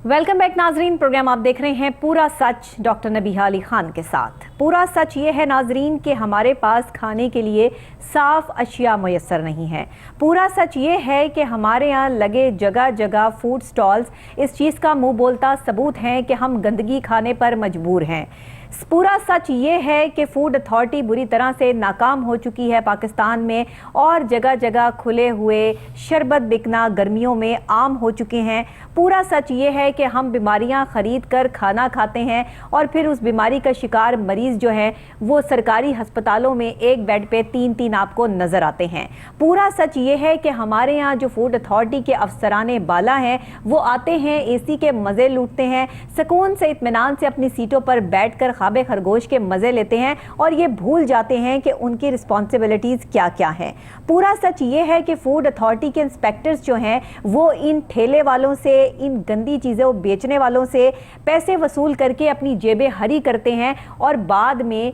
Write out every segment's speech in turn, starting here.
Welcome back नाजरीन। Programme आप देख रहे हैं पूरा सच डॉक्टर नबीहा अली खान के साथ। पूरा सच ये है नाजरीन कि हमारे पास खाने के लिए साफ़ अशिया मुयस्सर नहीं है। पूरा सच ये है कि हमारे यहाँ लगे जगह जगह फूड स्टॉल्स इस चीज़ का मुंह बोलता सबूत हैं कि हम गंदगी खाने पर मजबूर हैं। पूरा सच ये है कि फूड अथॉरिटी बुरी तरह से नाकाम हो चुकी है पाकिस्तान में, और जगह जगह खुले हुए शरबत बिकना गर्मियों में आम हो चुके हैं। पूरा सच ये है कि हम बीमारियां ख़रीद कर खाना खाते हैं और फिर उस बीमारी का शिकार मरीज़ जो है वो सरकारी हस्पतालों में एक बेड पे तीन आपको नज़र आते हैं। पूरा सच ये है कि हमारे यहाँ जो फूड अथॉरिटी के अफसराने बाला हैं वो आते हैं, एसी के मज़े लूटते हैं, सुकून से इत्मीनान से अपनी सीटों पर बैठ कर खाबे खरगोश के मज़े लेते हैं और ये भूल जाते हैं कि उनकी रिस्पॉन्सिबिलिटीज़ क्या क्या हैं। पूरा सच ये है कि फूड अथॉरिटी के इंस्पेक्टर्स जो हैं वो इन ठेले वालों से, इन गंदी चीज़ें बेचने वालों से पैसे वसूल करके अपनी जेबें हरी करते हैं और बाद में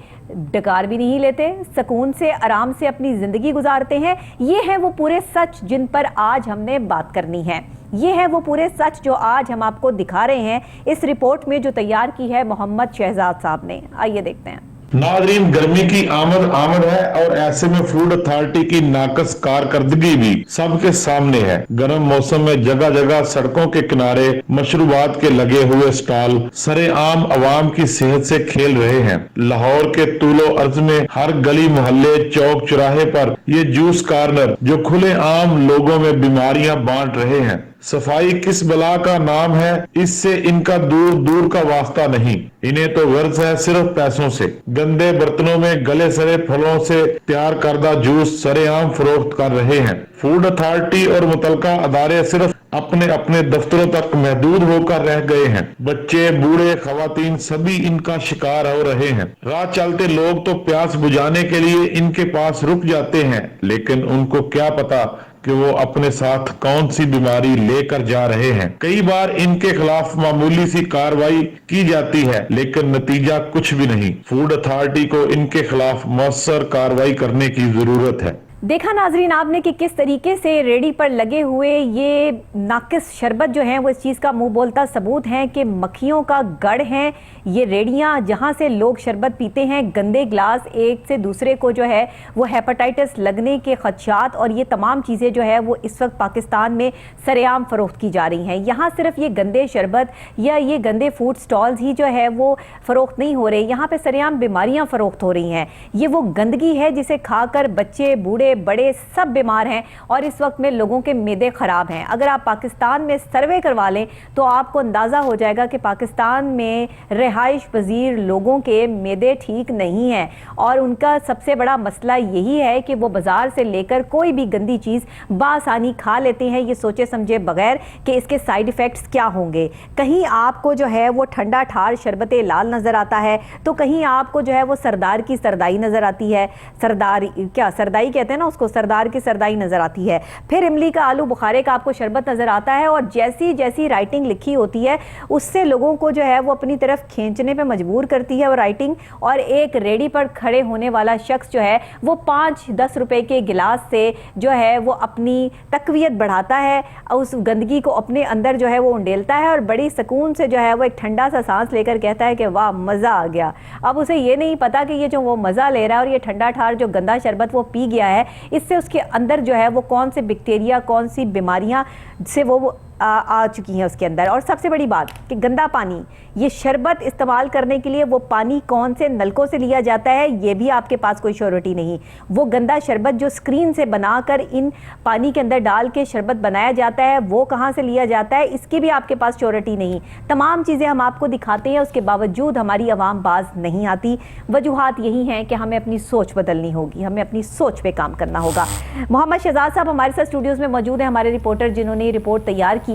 डकार भी नहीं लेते, सुकून से आराम से अपनी ज़िंदगी गुजारते हैं। ये है वो पूरे सच जिन पर आज हमने बात करनी है। ये है वो पूरे सच जो आज हम आपको दिखा रहे हैं इस रिपोर्ट में जो तैयार की है मोहम्मद शहजाद साहब ने। आइए देखते हैं। नाज़रीन, गर्मी की आमद है और ऐसे में फूड अथॉरिटी की नाकस कारकर्दगी भी सबके सामने है। गर्म मौसम में जगह जगह सड़कों के किनारे मशरूबात के लगे हुए स्टॉल सरेआम अवाम की सेहत से खेल रहे हैं। लाहौर के तूलो अर्ज में हर गली मोहल्ले चौक चौराहे पर ये जूस कॉर्नर जो खुले आम लोगों में बीमारियां बांट रहे हैं। सफाई किस बला का नाम है, इससे इनका दूर दूर का वास्ता नहीं। इन्हें तो गर्ज है सिर्फ पैसों से। गंदे बर्तनों में गले सड़े फलों से तैयार करदा जूस सरेआम फरोख्त कर रहे हैं। फूड अथॉरिटी और मुतलका अदारे सिर्फ अपने अपने दफ्तरों तक महदूद होकर रह गए हैं। बच्चे, बूढ़े, खवातीन सभी इनका शिकार हो रहे हैं। राह चलते लोग तो प्यास बुझाने के लिए इनके पास रुक जाते हैं, लेकिन उनको क्या पता कि वो अपने साथ कौन सी बीमारी लेकर जा रहे हैं। कई बार इनके खिलाफ मामूली सी कार्रवाई की जाती है, लेकिन नतीजा कुछ भी नहीं। फूड अथॉरिटी को इनके खिलाफ मौसर कार्रवाई करने की जरूरत है। देखा नाजरीन आपने कि किस तरीके से रेडी पर लगे हुए ये नाकिस शरबत जो हैं वो इस चीज़ का मुंह बोलता सबूत हैं कि मक्खियों का गढ़ हैं ये रेडियां, जहां से लोग शरबत पीते हैं। गंदे ग्लास एक से दूसरे को जो है वो हेपेटाइटिस लगने के खदशात और ये तमाम चीज़ें जो है वो इस वक्त पाकिस्तान में सरेआम फ़रोख्त की जा रही हैं। यहाँ सिर्फ ये गंदे शरबत या ये गंदे फूड स्टॉल्स ही जो है वो फ़रोख्त नहीं हो रहे, यहाँ पर सरेआम बीमारियाँ फ़रोख्त हो रही हैं। ये वो गंदगी है जिसे खाकर बच्चे, बूढ़े, बड़े सब बीमार हैं और इस वक्त में लोगों के मैदे ख़राब हैं। अगर आप पाकिस्तान में सर्वे करवा लें तो आपको अंदाज़ा हो जाएगा कि पाकिस्तान में रिहाइश पजीर लोगों के मैदे ठीक नहीं हैं और उनका सबसे बड़ा मसला यही है कि वो बाज़ार से लेकर कोई भी गंदी चीज़ बासानी खा लेते हैं, ये सोचे समझे बगैर कि इसके साइड इफ़ेक्ट्स क्या होंगे। कहीं आपको जो है वो ठंडा ठार शरबत लाल नज़र आता है तो कहीं आपको जो है वो सरदार की सरदाई नज़र आती है। सरदाई कहते हैं ना उसको, सरदार की सरदाई नज़र आती है। फिर इमली का आलू बुखारे का आपको शरबत नज़र आता है और जैसी जैसी राइटिंग लिखी होती है उससे लोगों को जो है वो अपनी तरफ खींचने पे मजबूर करती है वो राइटिंग। और एक रेडी पर खड़े होने वाला शख्स जो है वो 5-10 रुपए के गिलास से जो है वो अपनी तकवीयत बढ़ाता है, उस गंदगी को अपने अंदर जो है वो उंडेलता है और बड़ी सुकून से जो है वो एक ठंडा सा सांस लेकर कहता है कि वाह मज़ा आ गया। अब उसे ये नहीं पता कि ये जो वो मज़ा ले रहा है और ये ठंडा ठार जो गंदा शरबत वो पी गया है इससे उसके अंदर जो है वो कौन से बैक्टीरिया, कौन सी बीमारियां से वो आ चुकी हैं उसके अंदर। और सबसे बड़ी बात कि गंदा पानी, ये शरबत इस्तेमाल करने के लिए वो पानी कौन से नलकों से लिया जाता है ये भी आपके पास कोई श्योरिटी नहीं। वो गंदा शरबत जो स्क्रीन से बनाकर इन पानी के अंदर डाल के शरबत बनाया जाता है वो कहाँ से लिया जाता है इसकी भी आपके पास श्योरिटी नहीं। तमाम चीज़ें हम आपको दिखाते हैं, उसके बावजूद हमारी आवाम बाज नहीं आती। वजूहात यही हैं कि हमें अपनी सोच बदलनी होगी, हमें अपनी सोच पे काम करना होगा। मोहम्मद शहजाद साहब हमारे साथ स्टूडियोज़ में मौजूद हैं, हमारे रिपोर्टर जिन्होंने ये रिपोर्ट तैयार की।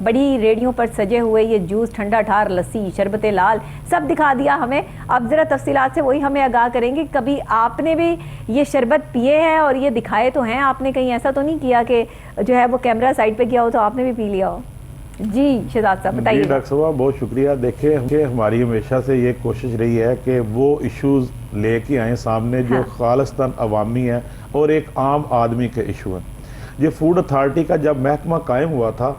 बड़ी रेडियों पर सजे हुए ये जूस, ठंडा ठार लस्सी, शरबत लाल सब दिखा दिया हमें। अब ज़रा तफसीलात से वही हमें आगाह करेंगे। कभी आपने भी ये शरबत पिए हैं और ये दिखाए तो हैं, आपने कहीं ऐसा तो नहीं किया कि जो है वो कैमरा साइड पे किया हो तो आपने भी पी लिया हो? जी शहजाद साहब बताइए। डॉक्टर साहब बहुत शुक्रिया। देखिए हमारी हमेशा से ये कोशिश रही है कि वो इश्यूज़ लेके आए सामने जो खालिस्तान अवामी है और एक आम आदमी के इशू है। ये फूड अथॉरिटी का जब महकमा कायम हुआ था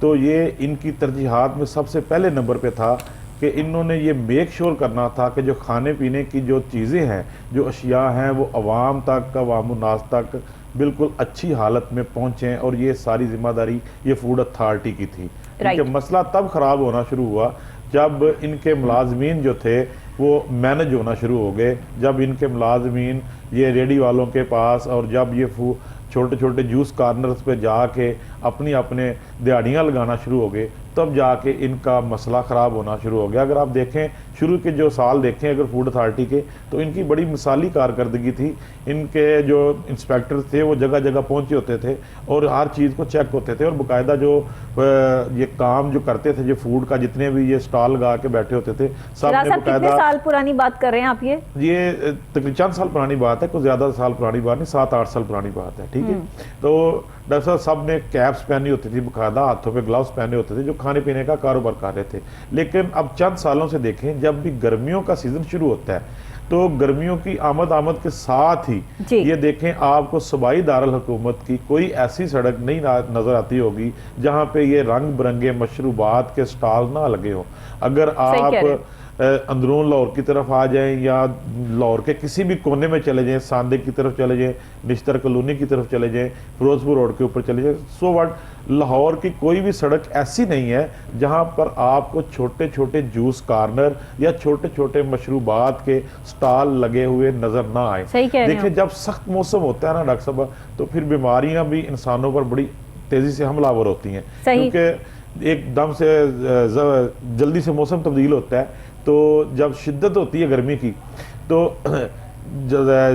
तो ये इनकी तरजीहात में सबसे पहले नंबर पे था कि इन्होंने ये मेक श्योर करना था कि जो खाने पीने की जो चीज़ें हैं, जो अशिया हैं, वो अवाम तक, अवामुन्नास तक बिल्कुल अच्छी हालत में पहुँचें, और ये सारी जिम्मेदारी ये फूड अथॉरिटी की थी। क्योंकि मसला तब ख़राब होना शुरू हुआ जब इनके मुलाजमीन जो थे वो मैनेज होना शुरू हो गए, जब इनके मुलाजमीन ये रेडी वालों के पास, और जब ये छोटे छोटे जूस कार्नर्स पे जाके अपनी अपने दिहाड़ियाँ लगाना शुरू हो गए, तब जाके इनका मसला ख़राब होना शुरू हो गया। अगर आप देखें शुरू के जो साल देखें अगर फूड अथॉरिटी के, तो इनकी बड़ी मिसाली कारकर्दगी थी। इनके जो इंस्पेक्टर थे वो जगह जगह पहुंचे होते थे और हर चीज़ को चेक होते थे, और बाकायदा जो ये काम जो करते थे, जो फूड का जितने भी ये स्टॉल लगा के बैठे होते थे, सब ने कितने साल पुरानी बात कर रहे हैं आप? ये तकरीबन चंद साल पुरानी बात है, कुछ ज़्यादा साल पुरानी बात नहीं, 7-8 साल पुरानी बात है। ठीक है, तो डॉक्टर साहब सब ने कैप्स पहनी होती थी, बाकायदा हाथों पे ग्लव्स पहने होते थे, जो खाने पीने का कारोबार कर रहे थे। लेकिन अब चंद सालों से देखें, जब भी गर्मियों का सीजन शुरू होता है, तो गर्मियों की आमद के साथ ही ये देखें आपको सूबाई दारुल हुकूमत की कोई ऐसी सड़क नहीं नजर आती होगी जहां पे ये रंग बिरंगे मशरूबात के स्टॉल ना लगे हो। अगर आप अंदरून लाहौर की तरफ आ जाएं या लाहौर के किसी भी कोने में चले जाएं, सांदे की तरफ चले जाएं, निश्तर कॉलोनी की तरफ चले जाएं, फिरोजपुर रोड के ऊपर चले जाएं, सो व्हाट, लाहौर की कोई भी सड़क ऐसी नहीं है जहां पर आपको छोटे छोटे जूस कार्नर या छोटे छोटे मशरूबात के स्टॉल लगे हुए नजर ना आए। देखिए, जब सख्त मौसम होता है ना डॉक्टर साहब, तो फिर बीमारियां भी इंसानों पर बड़ी तेजी से हमलावर होती हैं, क्योंकि एकदम से जल्दी से मौसम तब्दील होता है। तो जब शिद्दत होती है गर्मी की, तो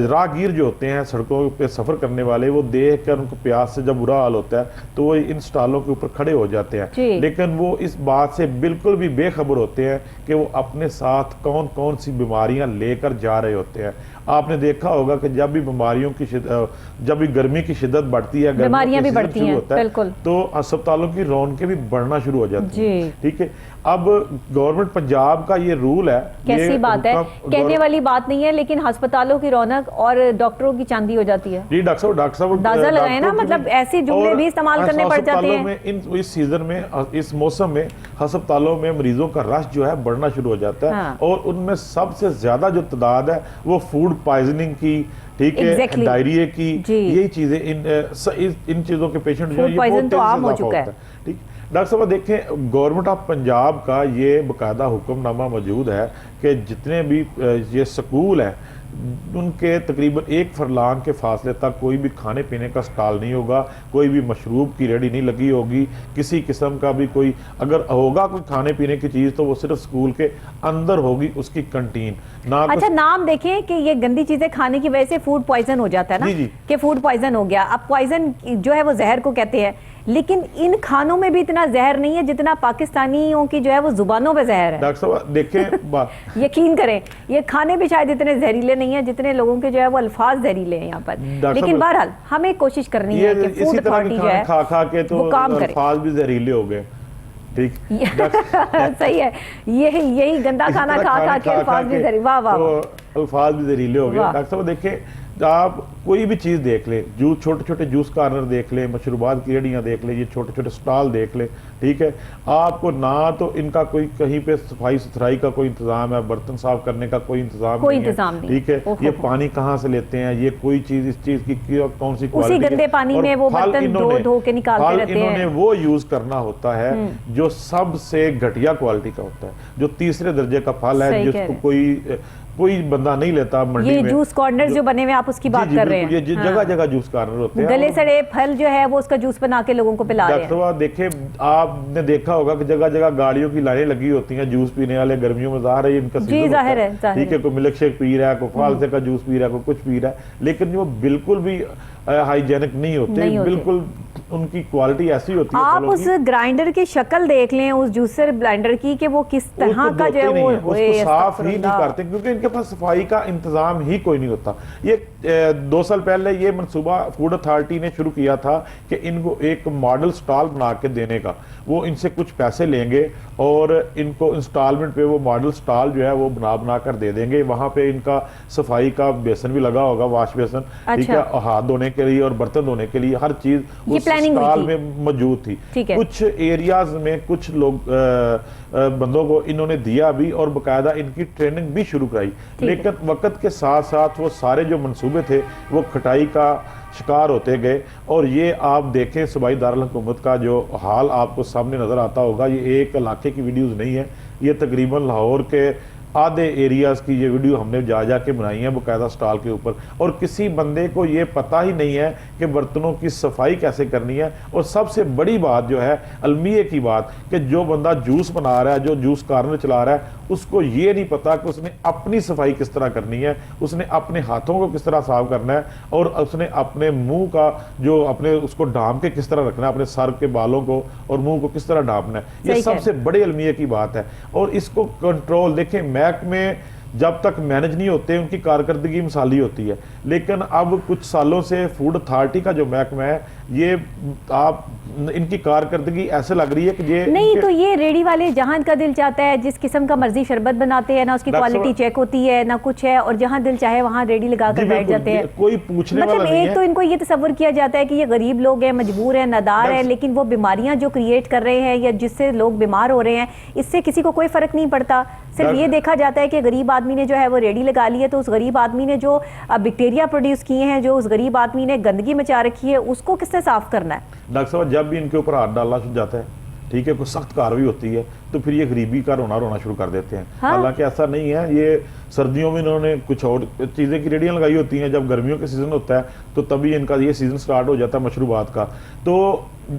राहगीर जो होते हैं सड़कों पे सफ़र करने वाले, वो देख कर उनको प्यास से जब बुरा हाल होता है तो वो इन स्टॉलों के ऊपर खड़े हो जाते हैं, लेकिन वो इस बात से बिल्कुल भी बेखबर होते हैं कि वो अपने साथ कौन कौन सी बीमारियां लेकर जा रहे होते हैं। आपने देखा होगा कि जब भी बीमारियों की जब भी गर्मी की शिद्दत बढ़ती है, बीमारियां भी बढ़ती हैं, बिल्कुल, तो अस्पतालों की रौनकें भी बढ़ना शुरू हो जाती है। ठीक है, अब गवर्नमेंट पंजाब का ये रूल है, कैसी बात है, कहने वाली बात नहीं है, लेकिन अस्पतालों की रौनक और डॉक्टरों की चांदी हो जाती है। जी डॉक्टर साहब अंदाजा लगाए ना, मतलब ऐसे जुमले भी इस्तेमाल करने पड़ जाते हैं। इस सीजन में, इस मौसम में अस्पतालों में मरीजों का रश जो है बढ़ना शुरू हो जाता है, और उनमें सबसे ज्यादा जो तादाद है वो फूड पॉइजनिंग की, ठीक है, डायरिया की, यही चीजें इन चीजों के पेशेंट जो है ये तो आम हो चुका है। ठीक, डॉक्टर साहब देखें, गवर्नमेंट ऑफ पंजाब का ये बाकायदा हुक्मनामा मौजूद है कि जितने भी ये स्कूल हैं उनके तकरीबन 1 फरलांग के फासले तक कोई भी खाने पीने का स्टॉल नहीं होगा, कोई भी मशरूब की रेडी नहीं लगी होगी, किसी किस्म का भी कोई अगर होगा कोई खाने पीने की चीज़ तो वो सिर्फ स्कूल के अंदर होगी, उसकी कंटीन ना। अच्छा, नाम देखें कि ये गंदी चीजें खाने की वजह से फूड पॉइजन हो जाता है ना, कि फूड पॉइजन हो गया। अब पॉइजन जो है वो जहर को कहते हैं, लेकिन इन खानों में भी इतना जहर नहीं है जितना पाकिस्तानियों की जो है वो जुबानों पे जहर है। डॉक्टर साहब देखें यकीन करें, ये खाने भी शायद इतने जहरीले नहीं है जितने लोगों के जो है वो अल्फाज जहरीले हैं यहाँ पर। लेकिन बहरहाल हमें कोशिश करनी है कि फूड अथॉरिटी जो है खा के तो अल्फाज भी जहरीले हो गए। ठीक सही है, यही गंदा खाना खा के अल्फाज भी जहरीले, वाह वाह, अल्फाज भी जहरीले हो गए। डॉक्टर साहब देखें, आप कोई भी चीज़ देख ले, जूस छोटे छोटे जूस कार्नर देख ले, मशरूबात की रेडियाँ देख ले, ये छोटे छोटे स्टॉल देख ले, ठीक है, आपको ना तो इनका कोई कहीं पे सफाई सुथराई का कोई इंतजाम है, बर्तन साफ करने का कोई इंतजाम नहीं, ठीक है, ये पानी कहाँ से लेते हैं, ये कोई चीज़ इस चीज़ की कौन सी उसी गंदे पानी में वो बर्तन धो के निकालते रहते हैं। इन्होंने वो यूज करना होता है जो सबसे घटिया क्वालिटी का होता है, जो तीसरे दर्जे का फल है, जिसको कोई बंदा नहीं लेता मंडी में। ये जूस कॉर्नर जो बने हुए आप उसकी बात कर रहे हैं, ये जगह जगह जूस कॉर्नर होते हैं, गले सड़े फल जो है वो उसका जूस बना के लोगों को पिला रहे हैं। देखिए, आपने देखा होगा कि जगह जगह गाड़ियों की लाइनें लगी होती हैं जूस पीने वाले, गर्मियों में ज़ाहिर है इनका जी जाहिर है, ठीक है, कोई मिल्क शेक पी रहा है, कोई फालसे का जूस पी रहा है, कोई कुछ पी रहा है, लेकिन वो बिल्कुल भी हाइजेनिक नहीं होते, बिल्कुल उनकी क्वालिटी ऐसी होती है। आप उस ग्राइंडर की शक्ल देख लें, उस जूसर ब्लेंडर की, कि वो किस तरह का जो है वो उसको साफ ही नहीं करते, क्योंकि इनके पास सफाई का इंतजाम ही कोई नहीं होता। ये 2 साल पहले ये मनसूबा फूड अथॉरिटी ने शुरू किया था कि इनको एक मॉडल स्टॉल बना के देने का, वो इनसे कुछ पैसे लेंगे और इनको इंस्टॉलमेंट पे वो मॉडल स्टॉल जो है वो बना कर दे देंगे। वहां पे इनका सफाई का बेसन भी लगा होगा, वॉश बेसन, ठीक है, हाथ धोने के लिए और बर्तन धोने के लिए, हर चीज planning हुई स्टॉल थी। में मौजूद थी। ठीक है। कुछ एरियाज में कुछ लोग बंदों को इन्होंने दिया भी और बकायदा इनकी ट्रेनिंग भी शुरू कराई, लेकिन वक्त के साथ साथ वो सारे जो मंसूबे थे वो खटाई का शिकार होते गए। और ये आप देखें सूबाई दारुल हुकूमत का जो हाल आपको सामने नजर आता होगा, ये एक इलाके की वीडियोस नहीं है, ये तकरीबन लाहौर के आधे एरियाज की ये वीडियो हमने जा जा के बनाई है बाकायदा स्टॉल के ऊपर। और किसी बंदे को ये पता ही नहीं है कि बर्तनों की सफाई कैसे करनी है। और सबसे बड़ी बात जो है अलमिये की बात, कि जो बंदा जूस बना रहा है, जो जूस कार्नर चला रहा है, उसको ये नहीं पता कि उसने अपनी सफाई किस तरह करनी है, उसने अपने हाथों को किस तरह साफ करना है, और उसने अपने मुंह का जो अपने उसको ढांप के किस तरह रखना है, अपने सर के बालों को और मुंह को किस तरह ढांपना है। ये सबसे बड़े अलमिये की बात है। और इसको कंट्रोल देखें, में जब तक मैनेज नहीं होते उनकी कारकर्दगी मिसाली होती है, लेकिन अब कुछ सालों से फूड अथॉरिटी का जो महकमा है, ये आप इनकी कारकर्दगी ऐसे लग रही है कि ये नहीं, तो ये रेडी वाले जहां का दिल चाहता है जिस किस्म का मर्जी शरबत बनाते हैं ना, उसकी क्वालिटी चेक होती है ना कुछ है, और जहां दिल चाहे वहां रेडी लगा कर बैठ जाते हैं। कोई पूछने वाला नहीं एक है। तो इनको ये तस्वर किया जाता है कि ये गरीब लोग हैं, मजबूर हैं, नादार हैं, लेकिन वो बीमारियां जो क्रिएट कर रहे हैं या जिससे लोग बीमार हो रहे हैं, इससे किसी को कोई फर्क नहीं पड़ता। सिर्फ ये देखा जाता है कि गरीब आदमी ने जो है वो रेडी लगा ली है, तो उस गरीब आदमी ने जो बैक्टीरिया प्रोड्यूस किए हैं, जो उस गरीब आदमी ने गंदगी मचा रखी है, उसको किसने साफ करना है? डॉक्टर साहब, जब भी इनके ऊपर हाथ डालना शुरू जाता है, ठीक है, कोई सख्त कार्रवाई होती है, तो फिर ये गरीबी का रोना शुरू कर देते हैं। हाँ? हालांकि ऐसा नहीं है। ये सर्दियों में इन्होंने कुछ और चीज़ें की रेडियां लगाई होती हैं, जब गर्मियों के सीजन होता है तो तभी इनका ये सीजन स्टार्ट हो जाता है मशरूबात का। तो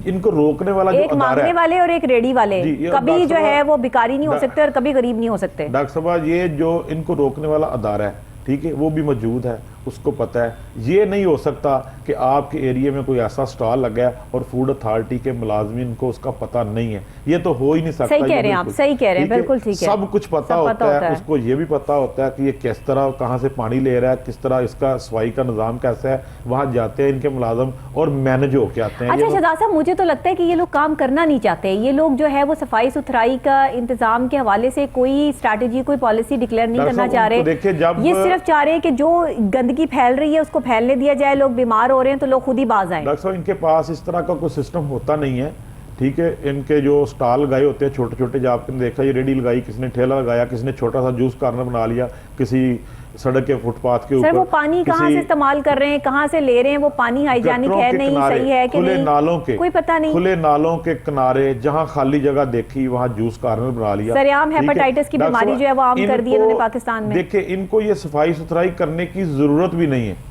इनको रोकने वाला जो एक मांगने वाले और एक रेडी वाले कभी जो है वो भिखारी नहीं हो सकते और कभी गरीब नहीं हो सकते। डॉक्टर साहब, ये जो इनको रोकने वाला अदारा है, ठीक है, वो भी मौजूद है, उसको पता है। ये नहीं हो सकता कि आपके एरिया में कोई ऐसा स्टॉल लगा है और फूड अथॉरिटी के मुलाजमीन को उसका पता नहीं है। ये तो हो ही नहीं सकता। सही कह रहे हैं आप, सही कह रहे हैं, बिल्कुल ठीक है। सब कुछ पता होता है, उसको ये भी पता होता है कि ये किस तरह कहाँ से पानी ले रहा है, किस तरह इसका सफाई का निज़ाम कैसा है। वहाँ जाते हैं इनके मुलाजम और मैनेज होके आते हैं। अच्छा शहजाद साहब, मुझे तो लगता है कि ये लोग काम करना नहीं चाहते। ये लोग जो है वो सफाई सुथराई का इंतजाम के हवाले से कोई स्ट्रैटेजी, कोई पॉलिसी डिक्लेयर नहीं करना चाह रहे। ये सिर्फ चाह रहे हैं कि जो गंदगी फैल रही है उसको फैलने दिया जाए, लोग बीमार हो रहे हैं तो लोग खुद ही बाज आए। डॉक्टर साहब, इनके पास इस तरह का कोई सिस्टम होता नहीं है, ठीक है। इनके जो स्टॉल लगाए होते हैं छोटे छोटे, जो आपने देखा, ये रेडी लगाई, किसने ठेला लगाया, किसने छोटा सा जूस कार्नर बना लिया किसी सड़क के फुटपाथ के ऊपर। सर, वो पानी कहाँ से इस्तेमाल कर रहे हैं, कहाँ से ले रहे हैं, वो पानी हाइजेनिक है नहीं, सही है कि नहीं, नालों के कोई पता नहीं। खुले नालों के किनारे जहाँ खाली जगह देखी वहाँ जूस कार्नर बना लिया। सरेआम हेपेटाइटिस की बीमारी जो है वो आम कर दी है इन्होंने पाकिस्तान में। देखिए, इनको ये सफाई सुथराई करने की जरूरत भी नहीं है।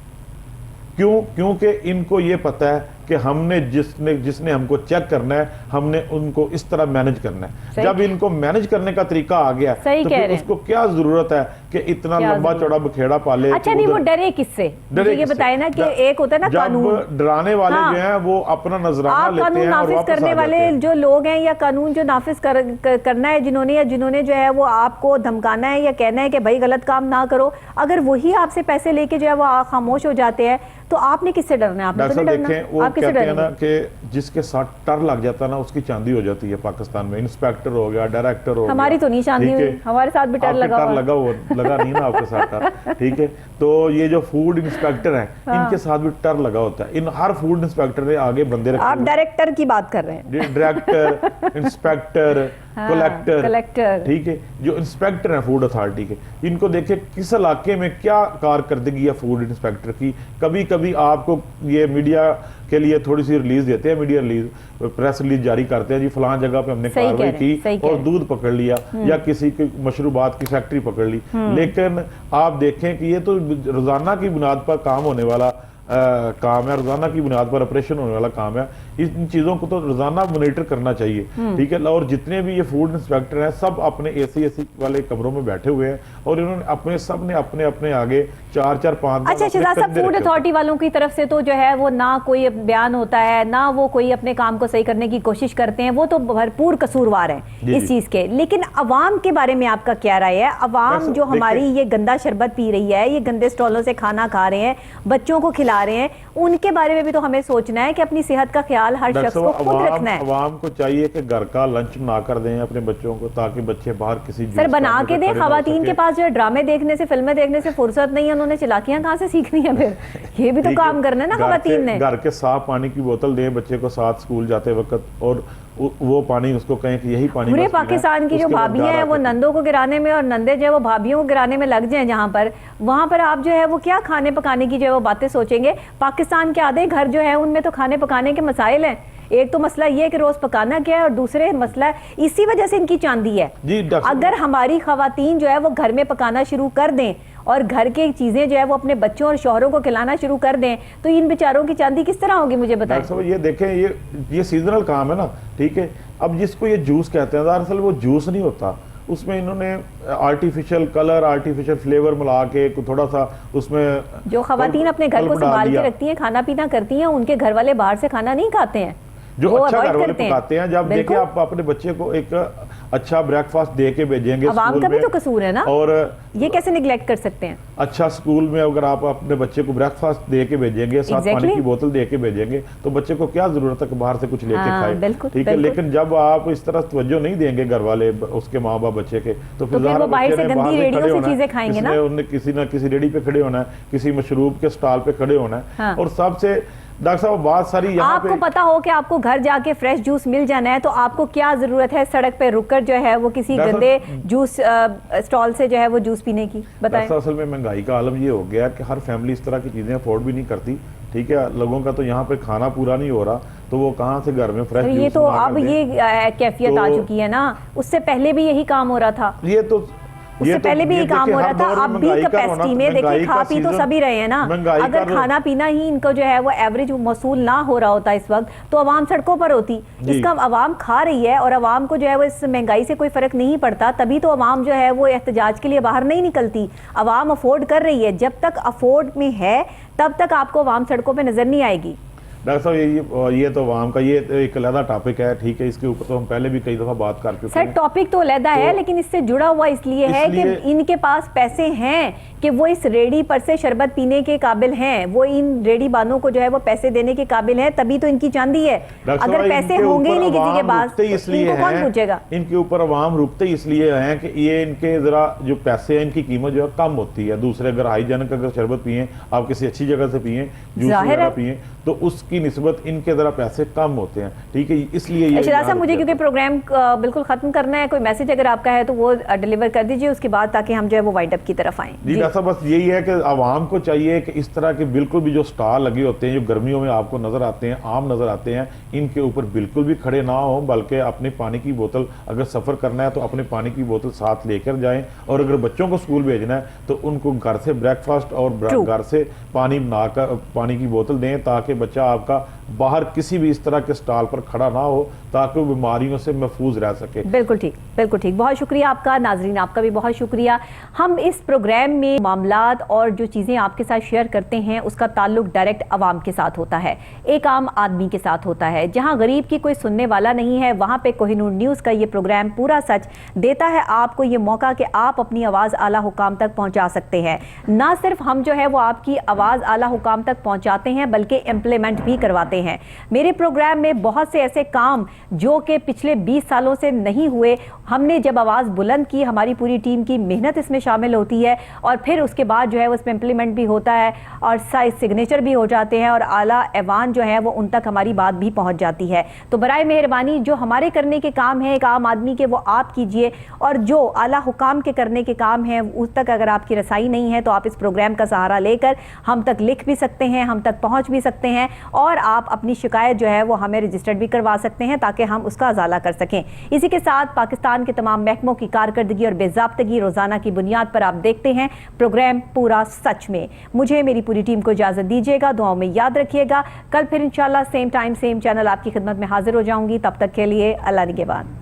क्यों? क्योंकि इनको ये पता है कि हमने जिसने हमको चेक करना है, हमने उनको इस तरह मैनेज करना है। जब इनको मैनेज करने का तरीका आ गया तो फिर उसको क्या जरूरत है कि इतना लंबा चौड़ा बखेड़ा पाले। अच्छा, नहीं, वो डरे किससे? ये बताए ना कि एक होता है ना कानून, डराने वाले जो हैं वो अपना नजराना लेते हैं। कानून नाफिज करने वाले जो लोग हैं या कानून जो नाफिज करना है जिन्होंने जो है वो आपको धमकाना है या कहना है कि भाई गलत काम ना करो, अगर वही आपसे पैसे लेके जो है वो खामोश हो जाते हैं तो आपने किससे डरना है? आपने तो नहीं डरना। आप किससे डरेंगे? ना कि जिसके साथ टर लग जाता है ना, उसकी चांदी हो जाती है पाकिस्तान में। इंस्पेक्टर हो गया, डायरेक्टर हो गया। हमारी तो नहीं चांदी हुई, हमारे साथ भी टर लगा नहीं ना आपके साथ टर, ठीक है। तो ये जो फूड इंस्पेक्टर हैं, इनके साथ भी टर लगा होता है। इन हर फूड इंस्पेक्टर ने आगे बंदे रखे। आप डायरेक्टर की बात कर रहे हैं? डायरेक्टर, इंस्पेक्टर, कलेक्टर, ठीक है। जो इंस्पेक्टर हैं फूड अथॉरिटी के, इनको देखिए किस इलाके में क्या कारकर्दगी है फूड इंस्पेक्टर की। कभी कभी आपको ये मीडिया के लिए थोड़ी सी रिलीज देते हैं, मीडिया रिलीज, प्रेस रिलीज जारी करते हैं, जी फलां जगह पे हमने कार्रवाई की और दूध पकड़ लिया या किसी की मशरूबात की फैक्ट्री पकड़ ली। लेकिन आप देखें कि ये तो रोजाना की बुनियाद पर काम होने वाला काम है, रोजाना की बुनियाद पर ऑपरेशन होने वाला काम है। इन चीजों को तो रोजाना मॉनिटर करना चाहिए, ठीक है। और जितने भी ये फूड इंस्पेक्टर हैं सब अपने एसी वाले कमरों में बैठे हुए हैं और इन्होंने सब ने अपने आगे 4-4, 5। अच्छा शहजाद साहब, फूड अथॉरिटी वालों की तरफ से तो जो है वो ना कोई बयान होता है, ना वो कोई अपने काम को सही करने की कोशिश करते हैं, वो तो भरपूर कसूरवार हैं इस चीज के। लेकिन अवाम के बारे में आपका क्या राय है? अवाम जो हमारी ये गंदा शरबत पी रही है, ये गंदे स्टॉलों से खाना खा रहे हैं, बच्चों को खिला आ रहे हैं, उनके बारे में भी तो हमें सोचना है कि अपनी सेहत का ख्याल हर शख्स को खुद रखना है। अवाम को चाहिए कि घर का लंच बना कर दें अपने बच्चों को, ताकि बच्चे बाहर किसी सर बना के दें। खवातीन के पास जो है ड्रामे देखने से, फिल्में देखने से फुर्सत नहीं है, उन्होंने चालाकियां कहाँ से सीखनी है? फिर ये भी तो काम करना है ना खवातीन ने। घर के साफ पानी की बोतल दें बच्चे को साथ स्कूल जाते वक्त, और वो पानी उसको कहें कि यही पानी। पूरे पाकिस्तान की जो भाभियां हैं वो नंदों को गिराने में और नंदे जो है वो भाभियों को गिराने में लग जाएं जहां पर, वहां पर आप जो है वो क्या खाने पकाने की जो है वो बातें सोचेंगे? पाकिस्तान के आधे घर जो है उनमें तो खाने पकाने के मसाइल हैं। एक तो मसला ये है कि रोज पकाना क्या है, और दूसरे मसला इसी वजह से इनकी चांदी है। अगर हमारी खवातीन जो है वो घर में पकाना शुरू कर दें और घर के चीजें जो है वो अपने बच्चों और शौहरों को खिलाना शुरू कर दें, तो इन बेचारों की चांदी किस तरह होगी? मुझे बताएं। ये देखें, ये सीजनल काम है ना, ठीक है। अब जिसको ये जूस कहते हैं, दरअसल वो जूस नहीं होता, उसमें इन्होंने आर्टिफिशियल कलर, आर्टिफिशियल फ्लेवर मिला के थोड़ा सा उसमें। जो खवातीन अपने घर को संभाल के रखती हैं, खाना पीना करती हैं, उनके घर वाले बाहर से खाना नहीं खाते हैं, जो अच्छा घर वाले पकाते हैं। जब देखिए आप अपने बच्चे को एक अच्छा ब्रेकफास्ट दे के भेजेंगे, अवाम का भी तो कसूर है ना, और ये कैसे निगलेक्ट कर सकते हैं? अच्छा स्कूल में अगर आप अपने बच्चे को ब्रेकफास्ट दे के भेजेंगे, साथ पानी की बोतल दे के भेजेंगे, तो बच्चे को क्या जरूरत है कि बाहर से कुछ लेके खाए? ठीक है, लेकिन जब आप इस तरह तवज्जो नहीं देंगे घर वाले, उसके माँ बाप बच्चे के, तो फिर वो बाहर से गंदी रेडियो से चीजें खाएंगे ना। उन्हें किसी ना किसी रेडी पे खड़े होना है, किसी मशरूब के स्टॉल पे खड़े होना है। और सबसे डॉक्टर साहब बात सारी आपको पता हो कि आपको घर जाके फ्रेश जूस मिल जाना है, तो आपको क्या जरूरत है सड़क पे रुककर जो है वो किसी गंदे जूस स्टॉल से जो है वो जूस पीने की? बताएं। असल में महंगाई का आलम ये हो गया कि हर फैमिली इस तरह की चीजें अफोर्ड भी नहीं करती, ठीक है। लोगों का तो यहाँ पे खाना पूरा नहीं हो रहा, तो वो कहाँ से घर में फ्रेश जूस? ये तो अब ये कैफियत आ चुकी है ना, उससे पहले भी यही काम हो रहा था। उससे पहले भी ये काम हो रहा था, अब भी कैपेसिटी में देखिए खा पी तो सभी रहे हैं ना। अगर खाना पीना ही इनको जो है वो एवरेज मौसूल ना हो रहा होता इस वक्त, तो अवाम सड़कों पर होती। इसका अवाम खा रही है और अवाम को जो है वो इस महंगाई से कोई फर्क नहीं पड़ता, तभी तो अवाम जो है वो एहतजाज के लिए बाहर नहीं निकलती। अवाम अफोर्ड कर रही है, जब तक अफोर्ड में है तब तक आपको अवाम सड़कों पर नजर नहीं आएगी। डॉक्टर साहब ये तो आवाम का ये एक अलग टॉपिक है, ठीक है। इसके ऊपर तो हम पहले भी कई दफा बात कर चुके हैं। सर टॉपिक तो अलग है, लेकिन इससे जुड़ा हुआ इसलिए है कि इनके पास पैसे हैं कि वो इस रेडी पर से शरबत पीने के काबिल हैं, वो इन रेडी बानों को जो है वो पैसे देने के काबिल है, तभी तो इनकी चांदी है। अगर पैसे होंगे ही नहीं किसी के पास, इनको कौन पूछेगा? इनके ऊपर अवाम रुकते इसलिए हैं कि ये इनके जरा जो पैसे हैं इनकी कीमत जो है कम होती है। दूसरे अगर हाईजेनिक अगर शरबत पिए, आप किसी अच्छी जगह से पिए, जूस वगैरह पिए, तो उसकी निस्बत इनके जरा पैसे कम होते हैं, ठीक है। इसलिए ये साहब मुझे क्योंकि प्रोग्राम बिल्कुल खत्म करना है, कोई मैसेज अगर आपका है तो वो डिलीवर कर दीजिए उसके बाद, ताकि हम जो है वो वाइंड अप की तरफ आएं। जी डॉक्टर, बस यही है कि आवाम को चाहिए कि इस तरह के बिल्कुल भी जो स्टॉल लगे होते हैं, जो गर्मियों में आपको नजर आते हैं, आम नजर आते हैं, इनके ऊपर बिल्कुल भी खड़े ना हो, बल्कि अपने पानी की बोतल, अगर सफर करना है तो अपने पानी की बोतल साथ लेकर जाएं। और अगर बच्चों को स्कूल भेजना है तो उनको घर से ब्रेकफास्ट और घर से पानी बनाकर पानी की बोतल दें, ताकि बच्चा आपका बाहर किसी भी इस तरह के स्टॉल पर खड़ा ना हो, ताकि वो बीमारियों से महफूज रह सके। बिल्कुल ठीक, बिल्कुल ठीक। बहुत शुक्रिया आपका। नाजरीन आपका भी बहुत शुक्रिया। हम इस प्रोग्राम में मामलात और जो चीज़ें आपके साथ शेयर करते हैं उसका ताल्लुक डायरेक्ट आवाम के साथ होता है, एक आम आदमी के साथ होता है। जहां गरीब की कोई सुनने वाला नहीं है, वहां पे कोहिनूर न्यूज़ का ये प्रोग्राम पूरा सच देता है आपको ये मौका कि आप अपनी आवाज़ आला हुकाम तक पहुँचा सकते हैं। ना सिर्फ हम जो है वो आपकी आवाज़ आला हुकाम तक पहुँचाते हैं, बल्कि इम्प्लीमेंट भी करवाते हैं। मेरे प्रोग्राम में बहुत से ऐसे काम जो कि पिछले 20 सालों से नहीं हुए, हमने जब आवाज़ बुलंद की, हमारी पूरी टीम की मेहनत इसमें शामिल होती है, और फिर उसके बाद जो है उसमें इम्प्लीमेंट भी होता है और सिग्नेचर भी हो जाते हैं, और आला ऐवान जो है वो उन तक हमारी बात भी पहुंच जाती है। तो बराए मेहरबानी जो हमारे करने के काम हैं एक आम आदमी के, वो आप कीजिए, और जो आला हुकाम के करने के काम हैं उस तक अगर आपकी रसाई नहीं है तो आप इस प्रोग्राम का सहारा लेकर हम तक लिख भी सकते हैं, हम तक पहुँच भी सकते हैं, और आप अपनी शिकायत जो है वो हमें रजिस्टर्ड भी करवा सकते हैं ताकि हम उसका अजाला कर सकें। इसी के साथ पाकिस्तान के तमाम महकमों की कारकर्दगी और बेज़ाब्तगी रोजाना की बुनियाद पर आप देखते हैं प्रोग्राम पूरा सच में। मुझे मेरी पूरी टीम को इजाजत दीजिएगा, दुआओं में याद रखिएगा। कल फिर इंशाल्लाह सेम टाइम सेम चैनल आपकी खिदमत में हाजिर हो जाऊंगी। तब तक के लिए अल्लाह निगहबान।